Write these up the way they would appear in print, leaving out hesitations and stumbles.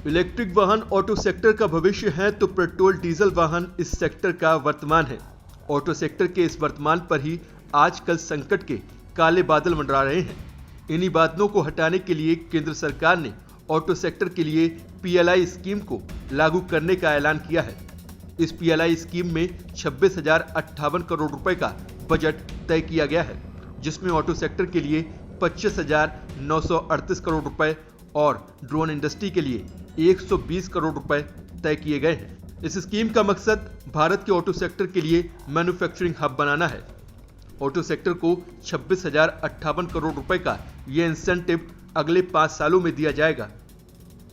Electric वाहन auto sector का भविष्य है तो पेट्रोल डीजल वाहन इस सेक्टर का वर्तमान है। ऑटो सेक्टर के इस वर्तमान पर ही आजकल संकट के काले बादल मंडरा रहे हैं। इन्हीं बादलों को हटाने के लिए केंद्र सरकार ने ऑटो सेक्टर के लिए पीएलआई स्कीम को लागू करने का ऐलान किया है। इस पीएलआई स्कीम में 26,058 करोड़ रुपए का बजट तय किया गया है, जिसमें ऑटो सेक्टर के लिए 25,938 करोड़ रुपए और ड्रोन इंडस्ट्री के लिए 120 करोड़ रुपए तय किए गए हैं। इस स्कीम का मकसद भारत के ऑटो सेक्टर के लिए मैन्युफैक्चरिंग हब बनाना है। ऑटो सेक्टर को 26,058 करोड़ रुपए का यह इंसेंटिव अगले 5 सालों में दिया जाएगा।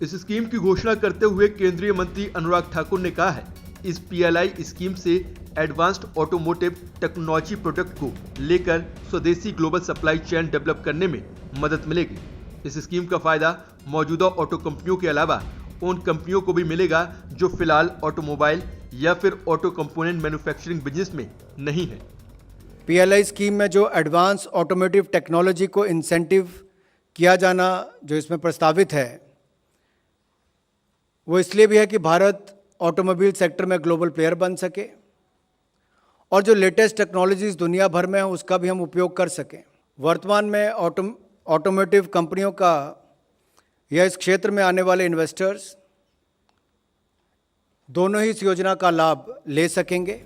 इस स्कीम की घोषणा करते हुए केंद्रीय मंत्री अनुराग ठाकुर ने कहा है, इस पीएलआई स्कीम से एडवांस्ड ऑटोमोटिव टेक्नोलॉजी प्रोडक्ट को लेकर स्वदेशी ग्लोबल सप्लाई चेन डेवलप करने में मदद मिलेगी। इस स्कीम का फायदा मौजूदा ऑटो कंपनियों के अलावा उन कंपनियों को भी मिलेगा जो फिलहाल ऑटोमोबाइल या फिर ऑटो कंपोनेंट मैन्युफैक्चरिंग बिजनेस में नहीं है। पीएलआई स्कीम में जो एडवांस ऑटोमोटिव टेक्नोलॉजी को इंसेंटिव किया जाना जो इसमें प्रस्तावित है, वो इसलिए भी है कि भारत ऑटोमोबाइल सेक्टर में ग्लोबल प्लेयर बन सके और जो लेटेस्ट टेक्नोलॉजीज दुनिया भर में है उसका भी हम उपयोग कर सकें। वर्तमान में ऑटोमोटिव कंपनियों का या इस क्षेत्र में आने वाले इन्वेस्टर्स दोनों ही इस योजना का लाभ ले सकेंगे।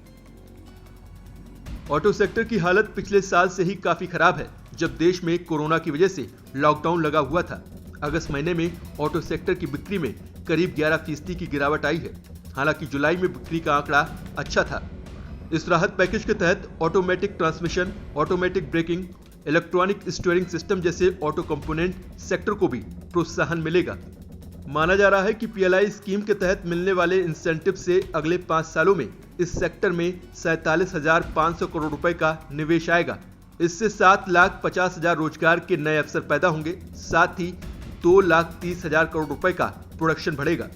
ऑटो सेक्टर की हालत पिछले साल से ही काफी खराब है, जब देश में कोरोना की वजह से लॉकडाउन लगा हुआ था। अगस्त महीने में ऑटो सेक्टर की बिक्री में करीब 11% की गिरावट आई है। हालांकि जुलाई में बिक्री का आंकड़ा अच्छा था। इस राहत पैकेज के तहत automatic transmission, automatic breaking, electronic steering system जैसे ऑटो कंपोनेंट सेक्टर को भी प्रोत्साहन मिलेगा। माना जा रहा है कि पीएलआई स्कीम के तहत मिलने वाले इंसेंटिव से अगले 5 सालों में इस सेक्टर में 47,500 करोड़ रुपए का निवेश आएगा। इससे 7,50,000 रोजगार के नए अवसर पैदा होंगे। साथ ही 2,30,000 करोड़ रुपए का प्रोडक्शन बढ़ेगा।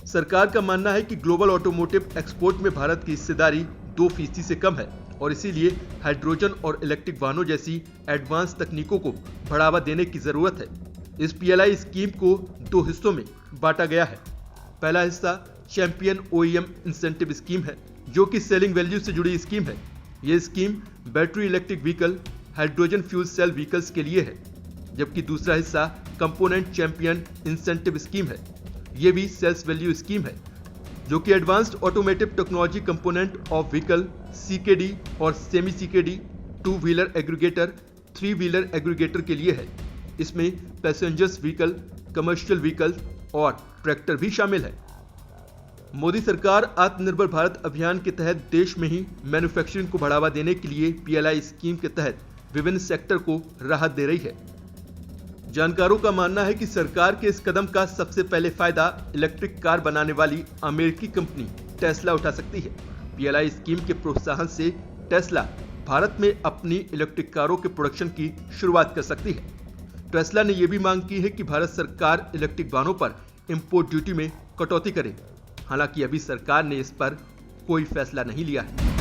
सरकार का मानना है कि ग्लोबल ऑटोमोटिव एक्सपोर्ट में भारत की हिस्सेदारी 2% से कम है और इसीलिए हाइड्रोजन और इलेक्ट्रिक वाहनों जैसी एडवांस तकनीकों को बढ़ावा देने की जरूरत है। इस पीएलआई स्कीम को 2 हिस्सों में बांटा गया है। पहला हिस्सा चैंपियन ओईएम इंसेंटिव स्कीम है, जो कि सेलिंग वैल्यू से जुड़ी स्कीम है। यह scheme battery electric vehicle, hydrogen fuel cell vehicles के लिए है, जबकि दूसरा हिस्सा कंपोनेंट चैंपियन इंसेंटिव स्कीम है। यह भी सेल्स वैल्यू स्कीम है, जो कि advanced automotive technology component of vehicle CKD और semi CKD, 2 wheeler aggregator, 3 wheeler aggregator के लिए है। इसमें पैसेंजर्स व्हीकल, कमर्शियल व्हीकल और ट्रैक्टर भी शामिल है। मोदी सरकार आत्मनिर्भर भारत अभियान के तहत देश में ही मैन्युफैक्चरिंग को बढ़ावा देने के लिए पीएलआई स्कीम के तहत विभिन्न सेक्टर को राहत दे रही है। जानकारों का मानना है कि सरकार के इस कदम का सबसे पहले फायदा इलेक्ट्रिक कार बनाने वाली अमेरिकी कंपनी टेस्ला उठा सकती है। पीएलआई स्कीम के प्रोत्साहन से टेस्ला भारत में अपनी इलेक्ट्रिक कारों के प्रोडक्शन की शुरुआत कर सकती है। टेस्ला ने यह भी मांग की है कि भारत सरकार इलेक्ट्रिक वाहनों पर इंपोर्ट ड्यूटी में कटौती करे। हालांकि अभी सरकार ने इस पर कोई फैसला नहीं लिया है।